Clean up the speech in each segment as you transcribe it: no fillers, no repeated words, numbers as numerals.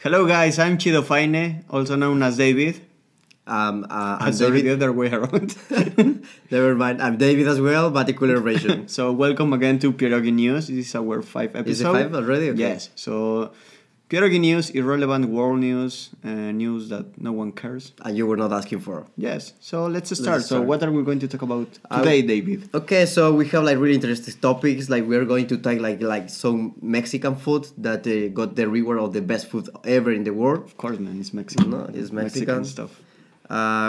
Hello guys, I'm Chido Faine, also known as David. I'm Sorry, David. the other way around. Never mind. I'm David as well, but a cooler version. So welcome again to Pierogi News. This is our 5th episode. Is it 5 already? Okay. Yes. So Pierogi News, irrelevant world news, news that no one cares. And you were not asking for. Yes. So let's start. So start. what are we going to talk about today, David? Okay, so we have like really interesting topics. Like we're going to talk like some Mexican food that got the reward of the best food ever in the world. Of course, man, it's Mexican. No, it's Mexican stuff.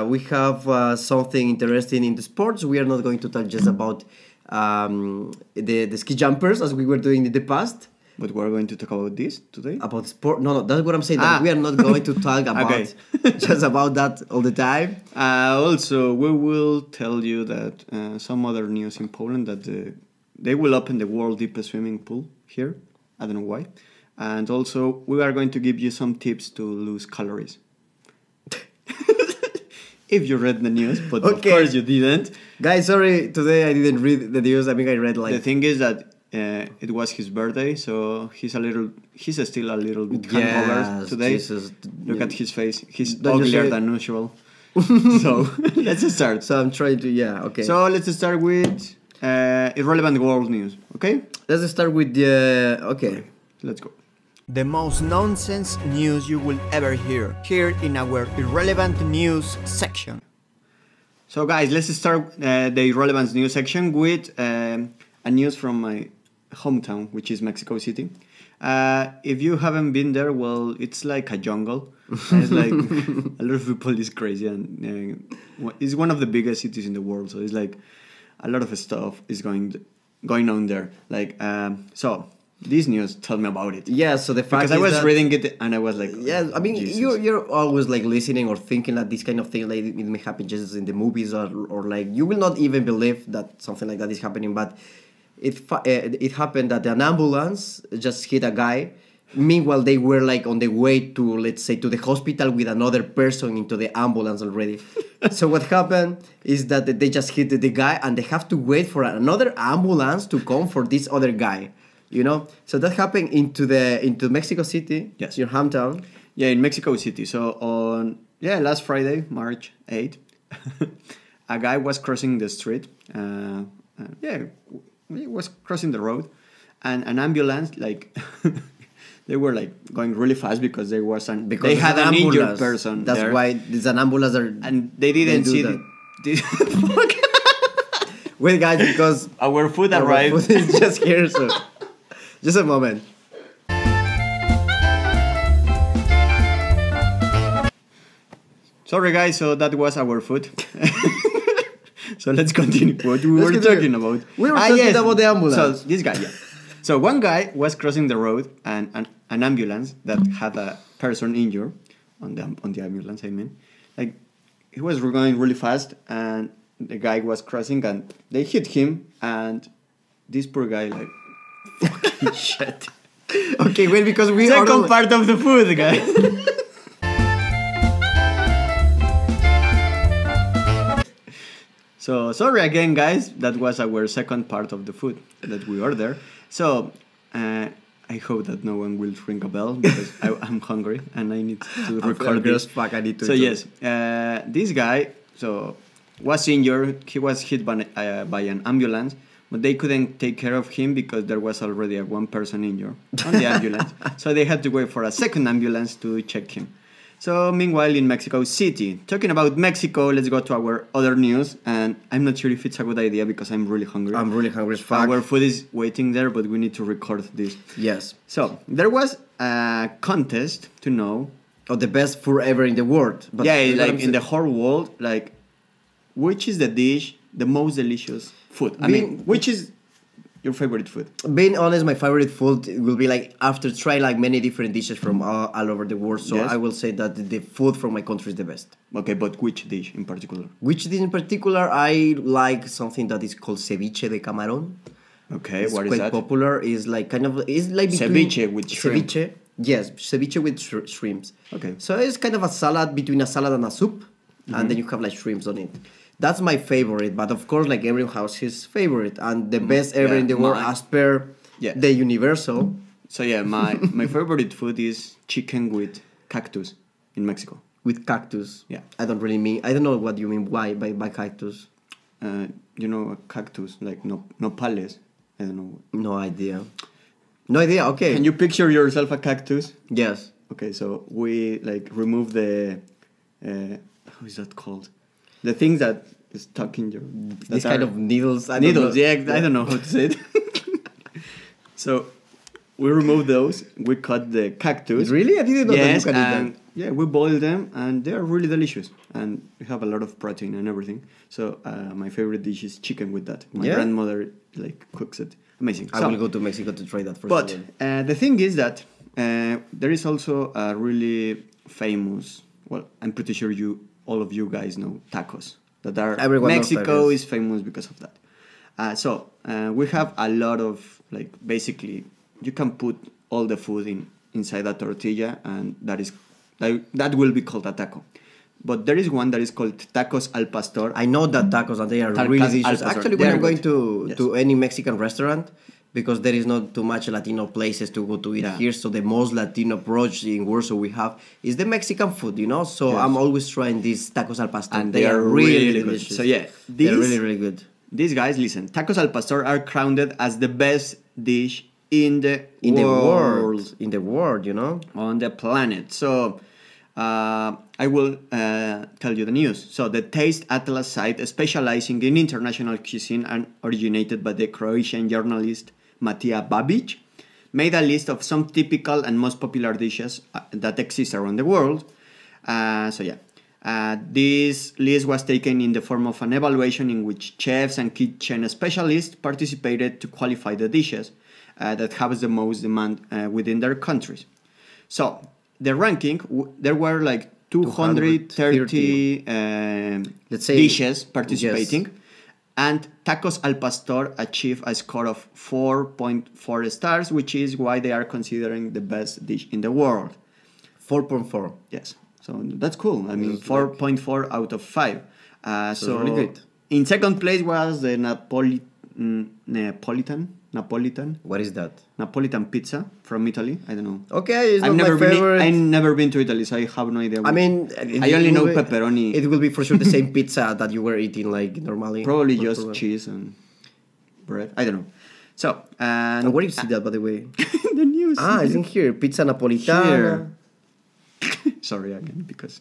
We have something interesting in the sports. We are not going to talk just about the ski jumpers as we were doing in the past. But we're going to talk about this today? About sport? No, that's what I'm saying. That we are not going to talk about just about that all the time. Also, we will tell you that some other news in Poland that they will open the world deepest swimming pool here. I don't know why. And also, we are going to give you some tips to lose calories. If you read the news, but of course you didn't. Guys, sorry, today I didn't read the news. I think I read like... The thing is that it was his birthday, so he's still a little bit hungover today. Jesus. Look at his face. He's Don't you uglier say- than usual. So let's start. So I'm trying to, okay. So let's start with irrelevant world news, okay? Let's start with the... Okay. Let's go. The most nonsense news you will ever hear, here in our irrelevant news section. So guys, let's start the irrelevant news section with a news from my hometown, which is Mexico City. If you haven't been there, well, it's like a jungle. It's like a lot of people is crazy, and it's one of the biggest cities in the world. So it's like a lot of stuff is going on there. Like so. This news, tell me about it. Yeah, so the fact because I was reading it and I was like, yeah, I mean, Jesus. you're always like listening or thinking that this kind of thing like it may happen just in the movies or like you will not even believe that something like that is happening. But it happened that an ambulance just hit a guy. Meanwhile, they were like on the way to, let's say, to the hospital with another person into the ambulance already. So what happened is that they just hit the guy and they have to wait for another ambulance to come for this other guy. You know, so that happened into Mexico City, yes, your hometown. Yeah, in Mexico City. So on last Friday, March 8th, a guy was crossing the street. He was crossing the road, and an ambulance like they were like going really fast because they had an injured person. That's there. why there's an ambulance there, and they didn't see Wait, guys, because our food arrived. Our food is just here, so. Just a moment. Sorry guys, so that was our food. So let's continue. What we were talking about. We were talking about the ambulance. So this guy, So one guy was crossing the road and an ambulance that had a person injured on the ambulance, I mean. Like he was going really fast and the guy was crossing and they hit him and this poor guy like fucking shit. Okay, wait, because we second part of the food, guys. So sorry again, guys. That was our second part of the food that we ordered. So I hope that no one will ring a bell because I'm hungry and I need to record this. Fuck, I need to. So yes, this guy was injured. He was hit by an ambulance. But they couldn't take care of him because there was already one person injured on the ambulance. So they had to wait for a second ambulance to check him. So meanwhile in Mexico City, talking about Mexico, let's go to our other news. And I'm not sure if it's a good idea because I'm really hungry. I'm really hungry as fuck. Our food is waiting there, but we need to record this. Yes. So there was a contest to know of the best food ever in the world. But like in the whole world, like which is the dish, the most delicious food? I mean, which is your favorite food? Being honest, my favorite food will be like after trying like many different dishes from all over the world. So I will say that the food from my country is the best. Okay, but which dish in particular? Which dish in particular? I like something that is called ceviche de camarón. Okay, it's what quite is that? popular. It's like it's like ceviche with shrimp. Ceviche, yes, ceviche with shrimps. Okay. So it's kind of a salad between a salad and a soup, and then you have like shrimps on it. That's my favorite, but of course, like everyone has his favorite, and the best ever in the world, as per the Universal, So yeah, my favorite food is chicken with cactus in Mexico. With cactus. Yeah. I don't know what you mean by cactus. You know, a cactus like nopales. I don't know. No idea. No idea. Okay. Can you picture yourself a cactus? Yes. Okay, so we like remove the how is that called? The things that is stuck in your This kind of needles. I don't needles. know. Yeah, I don't know how to say it. So we remove those. We cut the cactus. Really? I didn't know Yes, that you can eat and that. yeah, we boil them, and they are really delicious, and we have a lot of protein and everything. So my favorite dish is chicken with that. My Yeah? grandmother like cooks it. Amazing. I So- will go to Mexico to try that first. but again. the thing is that there is also a really famous. Well, I'm pretty sure all of you guys know tacos. That are Everyone knows Mexico tacos. is famous because of that. So we have a lot of like basically you can put all the food inside a tortilla, and that will be called a taco. But there is one that is called tacos al pastor. I know that tacos and they are Tacos really al delicious. pastor. Actually, They when are I'm going good. to any Mexican restaurant, because there is not too much Latino places to go to eat Yeah. here, so the most Latino approach in Warsaw we have is the Mexican food, you know. So Yes. I'm always trying these tacos al pastor, And they are really good. delicious. So yeah, they're these- really good These guys, listen, tacos al pastor are crowned as the best dish in the in the world. world, in the world, you know. On the planet. So I will tell you the news. So the Taste Atlas site, specializing in international cuisine and originated by the Croatian journalist Matija Babic, made a list of some typical and most popular dishes that exist around the world. This list was taken in the form of an evaluation in which chefs and kitchen specialists participated to qualify the dishes that have the most demand within their countries. So the ranking, there were like 230 Let's say- dishes participating, yes. and Tacos al Pastor achieved a score of 4.4 stars, which is why they are considering the best dish in the world. 4.4. Yes, so that's cool. I mean, It's like- 4.4 out of 5. So really good. In second place was the Napolitan What is that? Napolitan pizza from Italy. I don't know. Okay, it's I've not never my favorite. I've never been to Italy, so I have no idea. I mean, I only know pepperoni. It will be for sure the same pizza that you were eating like normally. Probably Most just probably. cheese and bread. I don't know. So And where do you see that, by the way? the news. It's in here. Pizza napolitana. Here. Sorry again, because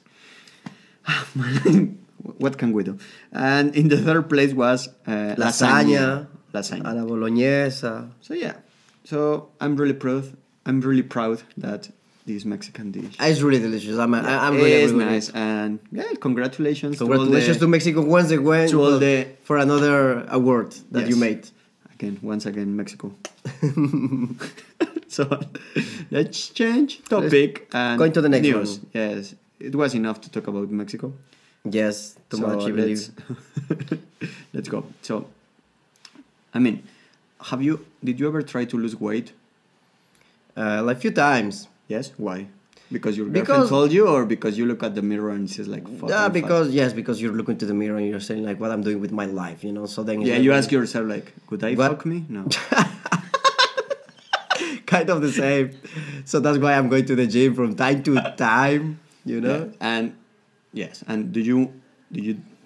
what can we do? And in the third place was Lasagna. Lasagna. A la bolognesa. So yeah, so I'm really proud. I'm really proud that this Mexican dish It's really delicious. I'm really, is really nice, and yeah, congratulations. Congratulations to Mexico once again to all the- for another award that you Yes. made. Once again, Mexico. So let's change topic and going to the next news. one. Yes, it was enough to talk about Mexico. Yes, too So much, I believe. let's go. So, I mean, did you ever try to lose weight? Like few times. Yes. Why? Because your Because- girlfriend told you, or because you look at the mirror and it's like, fuck, Yeah, I'm fat? because you're looking to the mirror and you're saying like what I'm doing with my life, you know. So then it's Yeah, like- you ask yourself like, could I What? fuck me? No. kind of the same. So that's why I'm going to the gym from time to time, you know. Yeah. And yes, and do you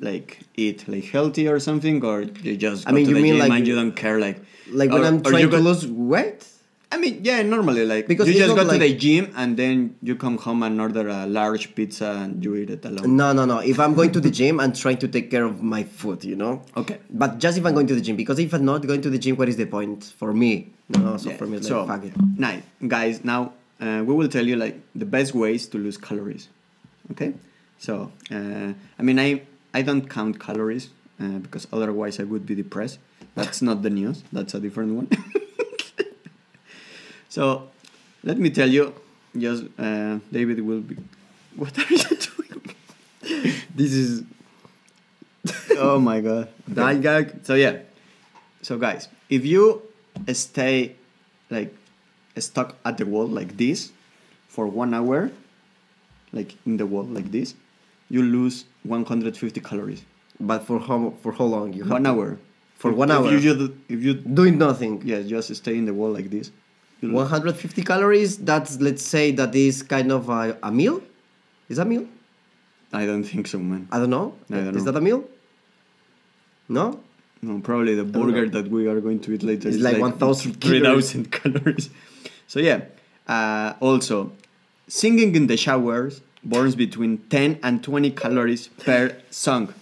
like eat like healthy or something, or you just go I mean, to you the mean gym like- and you don't care like Like when or- I'm or trying you to go- lose weight. I mean, yeah, normally like Because you it's just not go to like- the gym and then you come home and order a large pizza and you eat it alone. No. If I'm going to the gym, I'm trying to take care of my food, you know. Okay. But just if I'm going to the gym, because if I'm not going to the gym, what is the point for me? No, so Yeah. for me, it's So, like fuck it. nice guys. Now we will tell you like the best ways to lose calories. Okay. So I mean, I don't count calories because otherwise I would be depressed. That's not the news. That's a different one. So let me tell you, just David will be. What are you doing? This is Oh my god. that gag. So yeah. So guys, if you stay like stuck at the wall like this for 1 hour, like in the wall like this, you lose 150 calories. But for how long? You have 1 hour. For 1 hour. If you doing nothing. just stay in the wall like this 150 calories. That's, let's say, that is kind of a meal. Is that a meal? I don't think so, man. I don't know. I don't Is know. that a meal? No. No, probably the burger that we are going to eat later It's is like 1,000 3,000 calories. So yeah. Also, singing in the showers burns between 10 and 20 calories per song.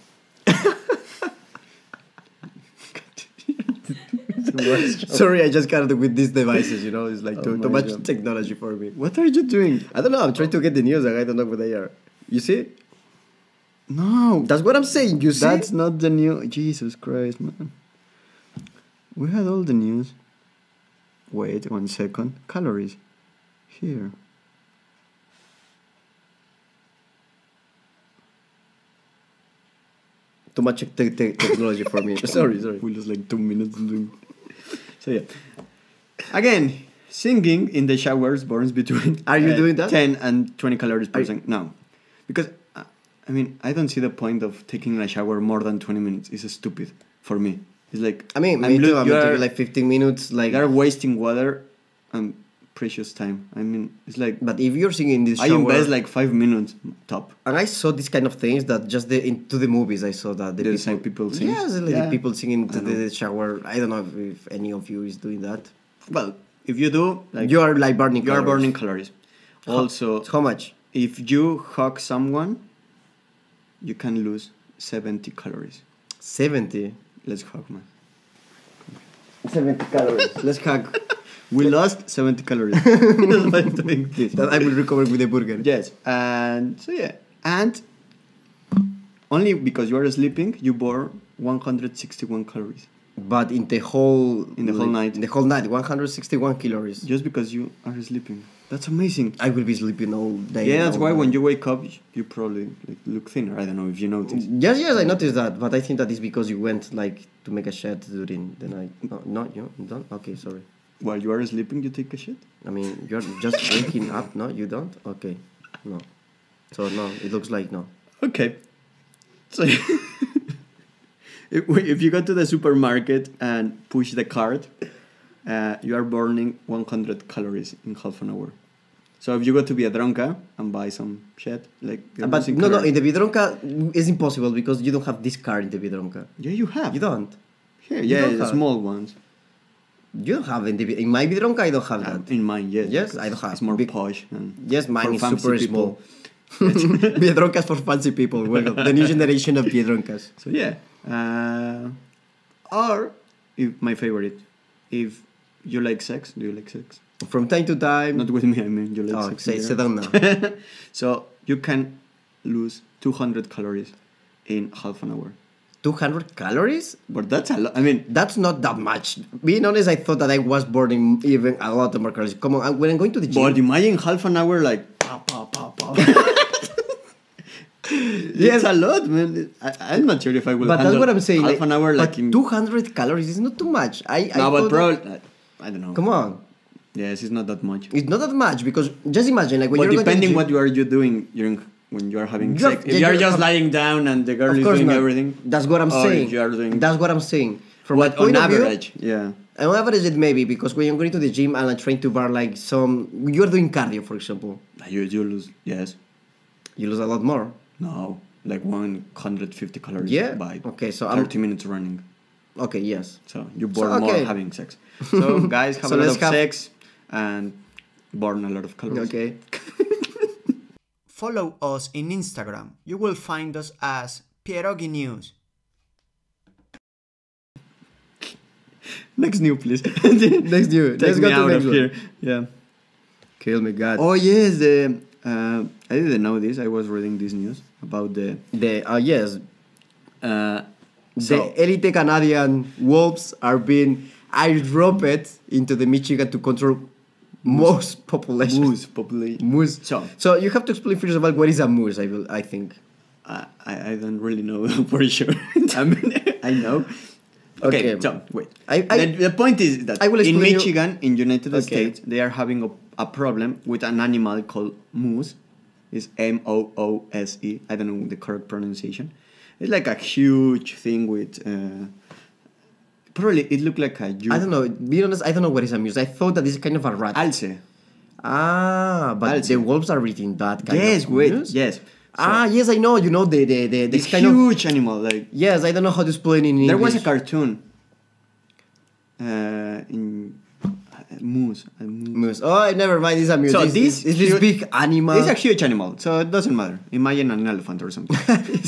Sorry, I just can't with these devices. You know, it's like too my much God. technology for me. What are you doing? I don't know. I'm trying to get the news, and I don't know what they are. You see? No, That's what I'm saying. You see? that's not the new. Jesus Christ, man. We had all the news. Wait 1 second. Calories. Here. Too much technology for me. Sorry. We lost like 2 minutes doing. So yeah. Again, singing in the showers burns between. Are you doing that? 10 and 20 calories per song. No, because I mean I don't see the point of taking a shower more than 20 minutes. It's stupid for me. It's like I mean, me too. I'm taking like 15 minutes. Like, you are wasting water and precious time. I mean, it's like but if you're singing in this I shower, invest like 5 minutes top. and I saw this kind of things that just into the movies I saw that The same people sing. Yes, like Yeah. the people singing to I know. the shower. I don't know if any of you is doing that. Well, if you do, like You are like burning. you are calories. burning calories. Also, How much? if you hug someone, you can lose 70 calories. 70. Let's hug, man. 70 calories. Let's hug. We lost 70 calories by doing this. That I will recover with a burger. Yes, and so yeah, and only because you are sleeping, you burn 161 calories. But in the whole night. In the whole night, 161 calories. Just because you are sleeping. That's amazing. I will be sleeping all day. Yeah, that's all why night. when you wake up, you probably like, look thinner. I don't know if you notice. Yes, I noticed that, but I think that is because you went like to make a shed during the night. No, you don't. Okay, sorry. While you are sleeping, you take a shit? I mean, you're just waking up. No, you don't. Okay, no. So no, it looks like no. Okay. So if you go to the supermarket and push the cart, you are burning 100 calories in half an hour. So if you go to Biedronka and buy some shit, like... you're But losing no, calories. in the Biedronka it's impossible because you don't have this car in the Biedronka. Yeah, you have. You don't. Here, You yeah, don't the have. small ones. You don't have in my Biedronka. I don't have that. In mine, yes. Yes, because I don't have. It's more Big- posh. And Yes, mine for is fancy super people. small. Biedronkas for fancy people. Welcome. The new generation of Biedronkas. So yeah. Or, if my favorite, if you like sex, do you like sex? From time to time. Not with me, I mean you like Oh, sex. say, in sit general. down now. So you can lose 200 calories in half an hour. 200 calories? But that's a lot. I mean, That's not that much. Being honest, I thought that I was burning even a lot more calories. Come on, when I'm going to the gym. but imagine half an hour like... Pa, pa, pa, pa. It's a lot, man. I'm not sure if I will But that's handle what I'm saying. half an hour but like in... 200 calories is not too much. I No, but thought that- probably... I don't know. Come on. Yes, it's not that much. It's not that much because just imagine like when But you're depending going to the what you doing during when you are having You have- sex. If yeah, you are you just have- lying down and the girl Of is course doing not. everything. That's what I'm or saying. If you are doing That's what I'm saying. From what my point on of view, average, yeah. on average it may be because when you're going to the gym and I'm trying to burn like some, you're doing cardio for example, You lose, yes. you lose a lot more. No, like 150 calories Yeah? by Okay, so I'm- 30 minutes running. Okay, yes. So you burn okay. more having sex. So guys, have So a lot let's of have- sex and burn a lot of calories. Okay. Follow us in Instagram. You will find us as Pierogi News. Next new, please. Next new. Take Let's me go to out next of one. here. Yeah. Kill me, God. Oh yes, I didn't know this. I was reading this news about the Yes, so- the elite Canadian wolves are being airdropped into the Michigan to control most population. moose population. Moose. So- So you have to explain first of all what is a moose. I think. I don't really know for sure. I mean, I know. Okay, Okay. so wait. I- The point is that I will in explain you- Michigan, in United Okay. States, they are having a problem with an animal called moose. It's Moose. I don't know the correct pronunciation. It's like a huge thing with Probably it looked like a I don't know. Be honest, I don't know what is a muse. I thought that this is kind of a rat. alce. But Alce. the wolves are eating that kind Yes, of wait, muse? yes. Yes, I know. You know the The this kind of huge animal, like yes. I don't know how to explain in English. there was a cartoon. In moose. Moose. Oh, never mind. It's a muse. So It's this huge- big animal. It's a huge animal, so it doesn't matter. Imagine an elephant or something.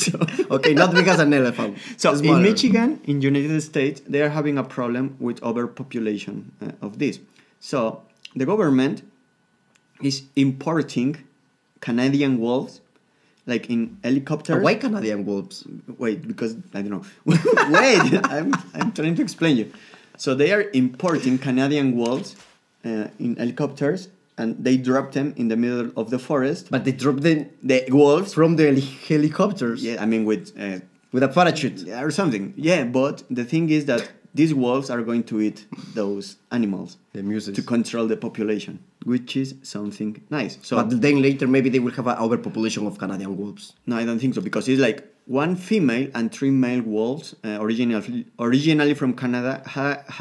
So, Okay, not big as an elephant. so in Smaller. Michigan, in United States, they are having a problem with overpopulation of this. So the government is importing Canadian wolves, like in helicopters. Why Canadian wolves? Wait, because I don't know. Wait, I'm trying to explain you. So they are importing Canadian wolves in helicopters, and they drop them in the middle of the forest. But they drop the Wolves from the helicopters. Yeah, I mean with With a parachute. yeah, or something. Yeah, but the thing is that these wolves are going to eat those animals The muses. to control the population, which is something nice. So But then later maybe they will have an overpopulation of Canadian wolves. no, I don't think so, because it's like one female and 3 male wolves, originally from Canada,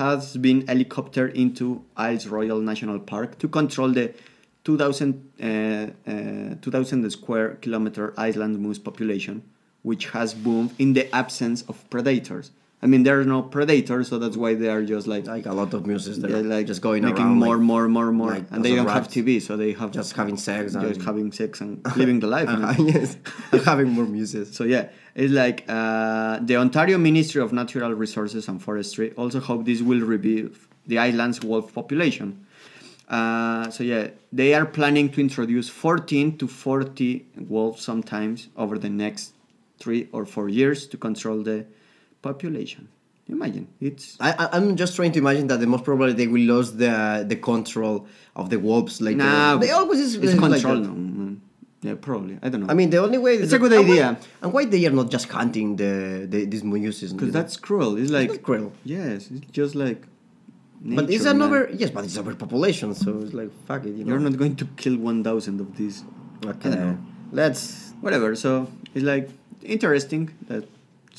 has been helicoptered into Isles Royal National Park to control the 2,000 square kilometer island moose population, which has boomed in the absence of predators. I mean, there are no predators, so that's why they are just like Like a lot of muses that they're are like just going making around more, like, more, like and they as a don't have rat. TV, so they have just having sex and just having sex and living the life. you know? yes, and having more muses. So yeah, it's like the Ontario Ministry of Natural Resources and Forestry also hope this will revive the island's wolf population. So yeah, they are planning to introduce 14 to 40 wolves sometimes over the next 3 or 4 years to control the population. Imagine it's I'm just trying to imagine that the most probably they will lose the control of the wolves. Like nah, they always it's like control. that. No. Yeah, probably. I don't know. I mean, the only way It's a good idea. And why they are not just hunting these muses? because that's cruel. It's like not cruel. Yes, it's just like. But it's nature, man. another yes, but it's overpopulation, so it's like fuck it. You know? You're not going to kill 1,000 of these. I don't Okay, know. let's. Whatever. So it's like interesting that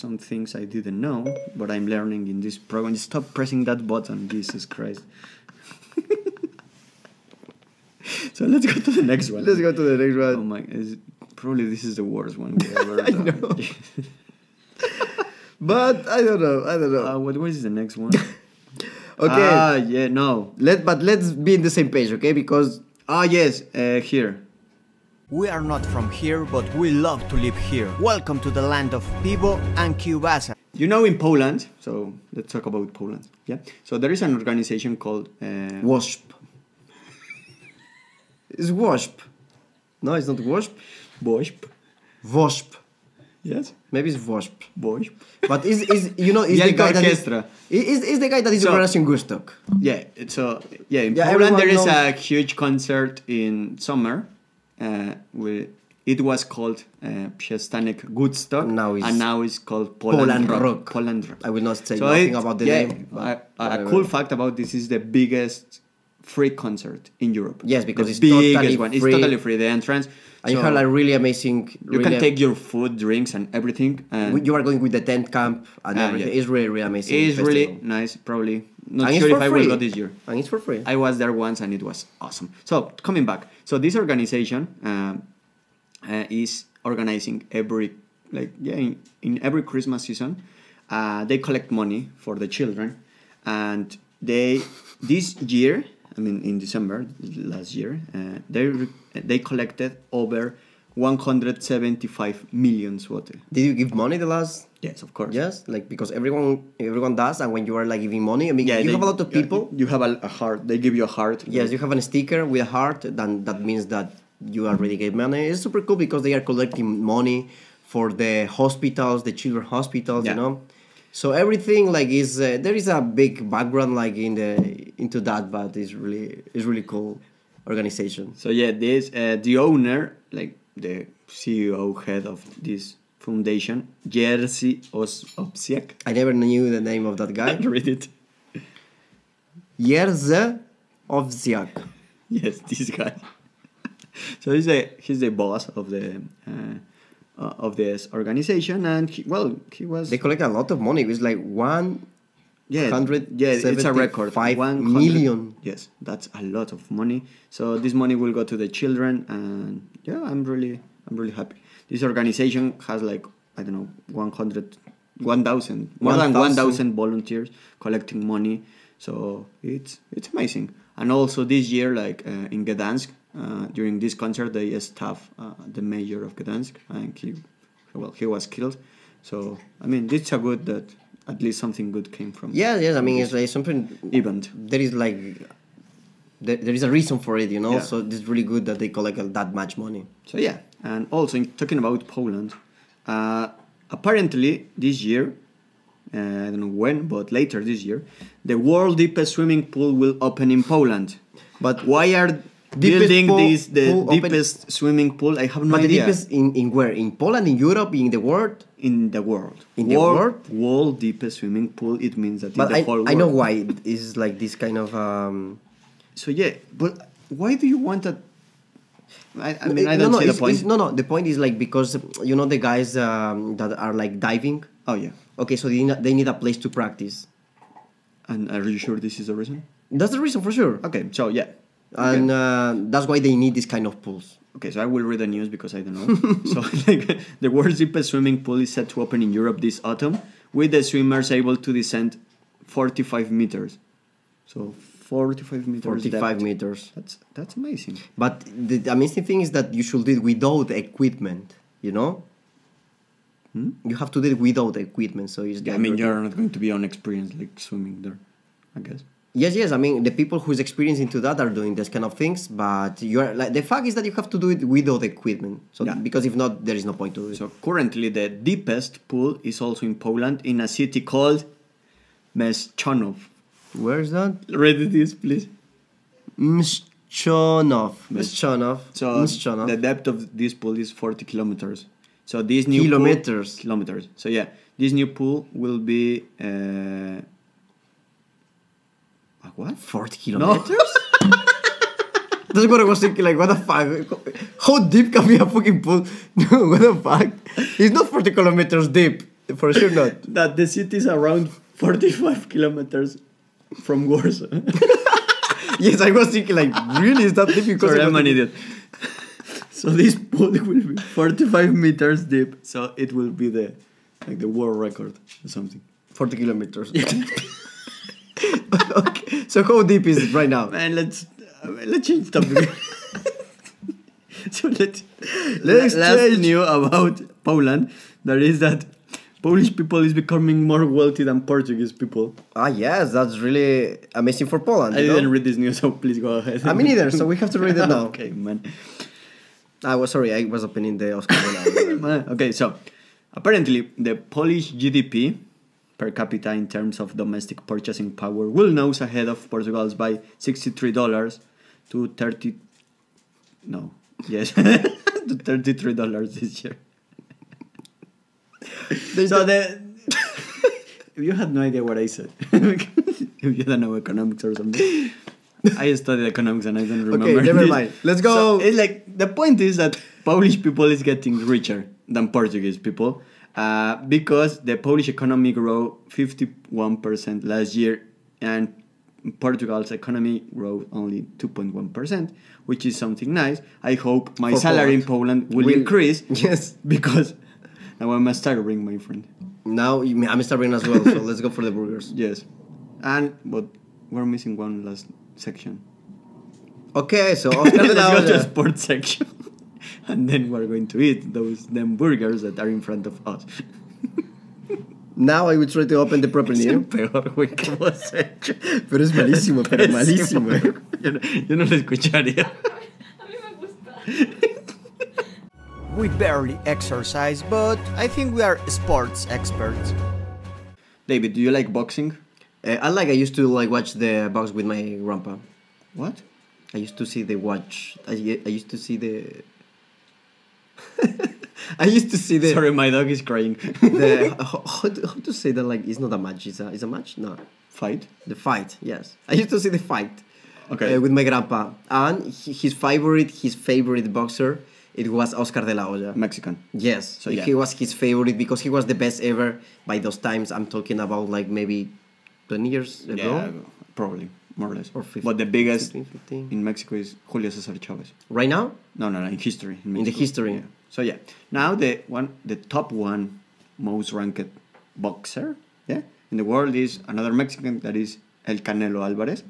some things I didn't know, but I'm learning in this program. Stop pressing that button, Jesus Christ. So let's go to the next one. Let's go to the next one. Oh my! Probably this is the worst one we ever I done. know. But I don't know. What is the next one? Okay. Yeah, no. Let's be in the same page, okay? Because Yes, here. We are not from here, but we love to live here. Welcome to the land of Pivo and Kielbasa. You know, in Poland, so let's talk about Poland. Yeah. So there is an organization called wasp. It's wasp. No, it's not wasp. WASP. Wasp. Yes. Maybe it's wasp. WASP. But is you know is the Wielka guy that Orkiestra. is the guy that is So- organizing Gustock. Yeah. So yeah, in Yeah, Poland everyone there is knows- a huge concert in summer. It was called Przystanek Woodstock, Now it's and now it's called Poland Rock. Rock. Poland Rock. I will not say So nothing it- about the yeah, name. but A whatever. cool fact about this is the biggest free concert in Europe. Yes, because the it's biggest totally one. free. It's totally free. The entrance. And you So have like really amazing. you can really- take your food, drinks, and everything. And You are going with the tent camp and Ah, everything. yeah. It's really really amazing. it's really festival. nice. Probably not And it's sure for if I free. will go this year. And it's for free. I was there once and it was awesome. So coming back, so this organization is organizing in every Christmas season. They collect money for the children, and this year, I mean in December last year, they collected over 175 million zloty. Did you give money the last? Yes, of course. Yes, like because everyone does, and when you are like giving money, I mean, Yeah, you they- have a lot of people. You have a heart. They give you a heart. Yes, you have a sticker with a heart. Then that means that you already gave money. It's super cool because they are collecting money for the hospitals, the children hospitals. Yeah. You know, so everything like is there is a big background like into that, but it's really cool organization. So yeah, this the owner, like the CEO head of this foundation, Jerzy Owsiak. I never knew the name of that guy. Read it. Jerzy Owsiak. Yes, this guy. So he's the boss of this organization, and he was They collect a lot of money. It was like Yeah, it's a record. 175 million. Yes, that's a lot of money. So this money will go to the children, and yeah, I'm really happy. This organization has like, I don't know, 1,000, more than 1,000 volunteers collecting money. So it's amazing. And also this year, like in Gdansk, during this concert, they stabbed the mayor of Gdansk, and he was killed. So I mean, it's a good that at least something good came from. Yes. I mean, it's like something event. There is like there is a reason for it, you know. Yeah. So it's really good that they collect that much money. So yeah, and also talking about Poland, apparently this year, I don't know when, but later this year, the world deepest swimming pool will open in Poland. But why are building the deepest swimming pool? I have no idea. But the deepest in where? In Poland, in Europe, in the world? In the world. In the world? World deepest swimming pool. It means that but in the whole world. I know why it is like this kind of. So yeah, but why do you want that? I mean, I don't see the point. No. The point is like because you know the guys that are like diving. Oh yeah. Okay, so they need a place to practice. And are you sure this is the reason? That's the reason for sure. Okay, so yeah. And that's why they need this kind of pools. Okay, so I will read the news because I don't know. So, like, the world's deepest swimming pool is set to open in Europe this autumn, with the swimmers able to descend 45 meters. So, 45 meters 45 depth. meters. That's amazing. But the amazing thing is that you should do it without equipment, you know? You have to do it without equipment, so it's... Yeah, I mean, you're not going to be unexperienced, like, swimming there, I guess. Yes. I mean, the people who's experienced into that are doing this kind of things, but you're like the fact is that you have to do it without equipment. So because if not, there is no point to it. So currently, the deepest pool is also in Poland, in a city called Mszczonów. Where is that? Read this, please. Mszczonów. So the depth of this pool is 40 kilometers. So this new kilometers. So yeah, this new pool will be. What? 40 kilometers? No. That's what I was thinking, like, what the fuck? How deep can be a fucking pool? No, what the fuck? It's not 40 kilometers deep. For sure not. That the city is around 45 kilometers from Warsaw. Yes, I was thinking, like, really? Is that deep? Because sorry, I'm an idiot. So this pool will be 45 meters deep. So it will be the world record or something. 40 kilometers. Okay. So how deep is it right now? Man, let's change topic. So let's change. New about Poland. There is that Polish people is becoming more wealthy than Portuguese people. Yes, that's really amazing for Poland. I didn't read this news, so please go ahead. I mean neither, so we have to read it now. Okay, man. I was opening the Oscar. Okay, so apparently the Polish GDP per capita in terms of domestic purchasing power will nose ahead of Portugal's by $63 to $33 this year. So if you had no idea what I said, if you don't know economics or something, I studied economics and I don't remember. Okay, never mind. Let's go. So it's like the point is that Polish people is getting richer than Portuguese people. Because the Polish economy grew 51% last year and Portugal's economy grew only 2.1%, which is something nice. I hope my salary in Poland will increase. Yes. Because now I'm starving, my friend. Now I'm starving as well, so let's go for the burgers. Yes. But we're missing one last section. Okay, so let's go to the sports section. And then we're going to eat them burgers that are in front of us. Now I will try to open the proper name. Peor, güey, que hemos hecho. Pero es malísimo, pero malísimo. Yo no lo escucharía. A mí me gusta. We barely exercise, but I think we are sports experts. David, do you like boxing? I used to watch the box with my grandpa. What? I used to see the watch. I used to see the. I used to see the. Sorry, my dog is crying. How to say that? Like, it's not a match. It's a match. No. Fight. The fight. Yes, I used to see the fight. Okay. With my grandpa, and his favorite boxer, it was Oscar de la Hoya. Mexican. Yes. So yeah. He was his favorite because he was the best ever by those times. I'm talking about like maybe 20 years ago? Yeah, probably more or less. Or 15, but the biggest 15. in Mexico is Julio Cesar Chavez. Right now? No, in history. In the Mexico. history. Yeah. So yeah, now the top one most ranked boxer, yeah, in the world is another Mexican that is El Canelo Alvarez.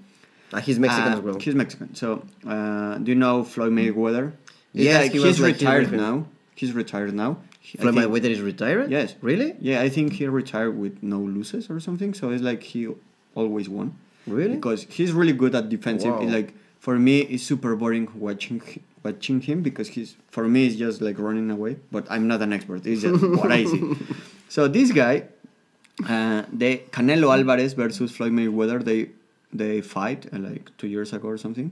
He's Mexican as well. He's Mexican. So do you know Floyd Mayweather? Yes, Like, he was he's like retired his now. He's retired now. Floyd Mayweather is retired? Yes. Really? Yeah, I think he retired with no losses or something. So it's like he always won. Really? Because he's really good at defensive. Wow. Like for me, it's super boring watching him because for me it's just like running away. But I'm not an expert. It's just what I see. So this guy, the Canelo Alvarez versus Floyd Mayweather, they fight like 2 years ago or something,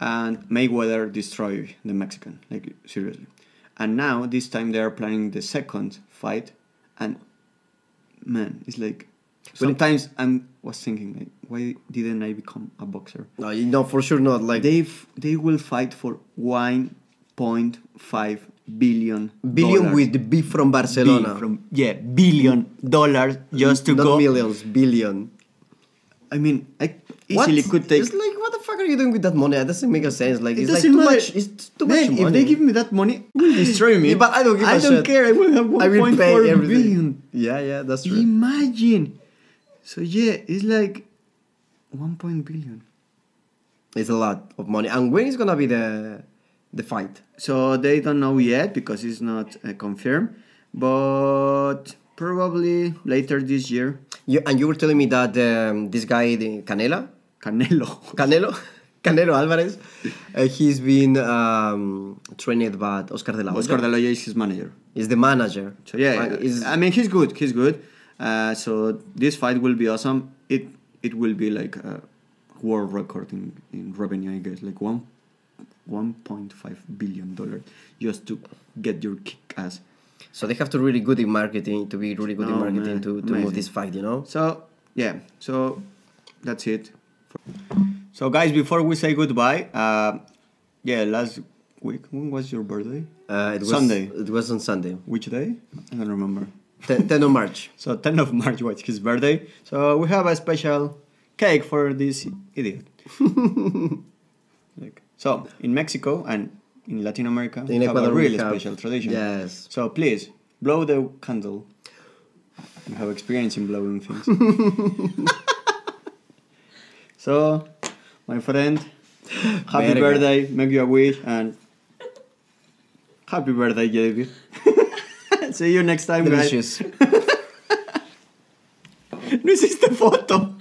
and Mayweather destroyed the Mexican, like seriously. And now this time they are planning the second fight, and man, it's like sometimes was thinking like, why didn't I become a boxer? No, for sure not. Like They will fight for 1.5 billion. billion with the B from Barcelona. $1 billion just to not go. millions, billion. I mean, I easily could take. It's like, what the fuck are you doing with that money? It doesn't make a sense. Like, it's like doesn't too matter. much. It's too Man, much money. if they give me that money, it will destroy me. Yeah, but I don't give a I don't shit. care. I will have I will pay 1.4 everything. billion. Yeah, that's true. Imagine. So yeah, it's like 1 billion. It's a lot of money. And when is gonna be the fight? So they don't know yet because it's not confirmed, but probably later this year. You were telling me that this guy, the Canelo. Canelo Alvarez, he's been trained by Oscar de la Hoya. Oscar de la Hoya is his manager. He's the manager. So yeah, Right? I mean he's good. He's good. So this fight will be awesome. It will be like a world record in revenue, I guess, like $1.5 billion just to get your kick ass. So they have to really good in marketing to be really good in Oh, marketing man, to amazing. move this fight, you know. So yeah, so that's it. So guys, before we say goodbye, last week, when was your birthday? It was Sunday. It was on Sunday, Which day? I don't remember. 10 of March. So 10th of March was his birthday. So we have a special cake for this idiot. So in Mexico and in Latin America, In we have a Ecuador, we really have- special tradition. Yes. So please blow the candle. You have experience in blowing things. So, my friend, happy Verga. birthday, make you a wish, and happy birthday, JB. See you next time, guys. Delicious. No hiciste foto.